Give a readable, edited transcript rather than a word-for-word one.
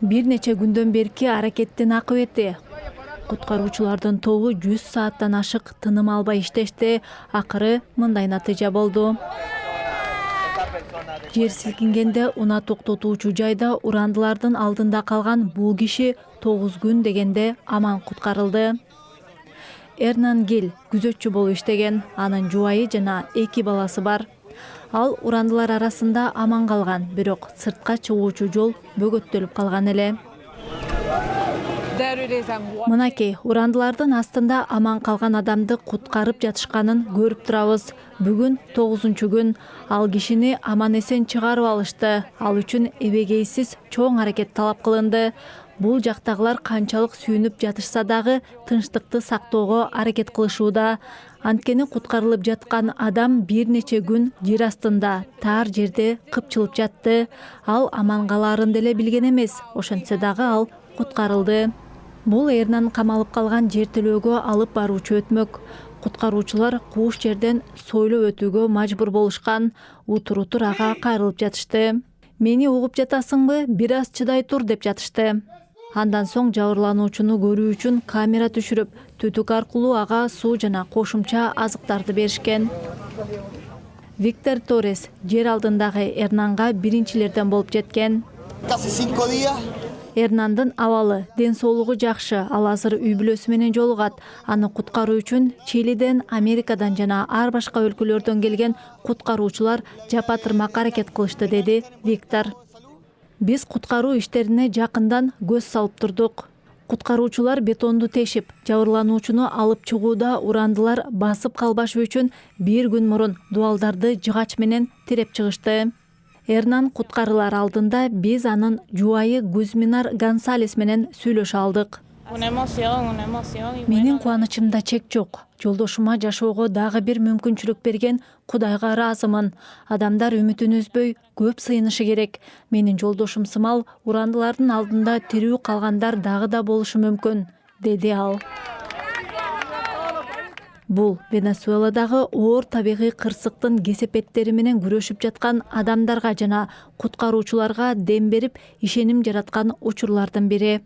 Бир нече күндөн берки аракеттин акыбети. Куткаруучулардын тобу 100 сааттан ашык тыным албай иштешти. Акыры мындай натыйжа болду. Жер силкингенде унаа токтотуучу жайда урандылардын алдында калган бул киши 9 күн дегенде аман куткарылды. Эрнан Гил күзөтчү болуп иштеген, анын жубайы жана 2 баласы бар. Ал урандылар арасында аман калган, бирок сыртка чыгуучу жол бөгөттөлүп калган эле. Мынакей, урандылардын астында аман калган адамды куткарып жатышканын көрүп турабыз. Бүгүн 9-күн ал кишини аман эсен чыгарып алышты. Ал үчүн эбегейсиз чоң аракет талап кылынды. Бул жактагылар канчалык сүйүнүп жатышса дагы тынчтыкты сактоого аракет кылышууда. Анткени куткарылып жаткан адам бир нече күн жер астында, тар жерде кыпчылып жатты. Ал аман калаарын деле билген эмес, ошентсе дагы ал куткарылды. Бул Эрнан камалып калган жер төлөөгө алып баруучу өтмөк. Куткаруучулар кууш жерден сойлоп өтүүгө мажбур болушкан. Утур ага кайрылып жатышты. Мени угуп жатасыңбы? Бир аз чыдай тур деп жатышты. Андан соң жабырлануучуну көрүү үчүн камера түшүрүп, түтүк аркылуу ага суу жана кошумча азыктарды беришкен. Виктор Торрес жер алдындагы Эрнанга биринчилерден болуп жеткен. Эрнандын абалы, ден соолугу жакшы, ал азыр үй бүлөсү менен жолугат. Аны куткаруу үчүн Чилиден, Америкадан жана ар башка өлкөлөрдөн келген куткаруучулар жапатырмак аракет кылышты, деди Виктор. Биз куткаруу иштерине жакындан көз салып турдук. Куткаруучулар бетонду тешип, жабырлануучуну алып чыгууда урандылар басып калбашы үчүн бир күн мурун дубалдарды жыгач менен тиреп чыгышты. Эрнан куткарылар алдында биз анын жубайы Гузминар Гонсалес менен сүйлөшө алдык. Менин кубанычымда чек жок. Жолдошума жашоого дагы бир мүмкүнчүлүк берген Кудайга ыраазымын. Адамдар үмүтүн үзбөй көп сыйынышы керек. Менин жолдошум сымал урандылардын алдында тирүү калгандар дагы да болушу мүмкүн, деди ал. Бул Венесуэладагы оор табигый кырсыктын кесепеттери менен күрөшүп жаткан адамдарга жана куткаруучуларга дем берип, ишеним жараткан учурлардын бири.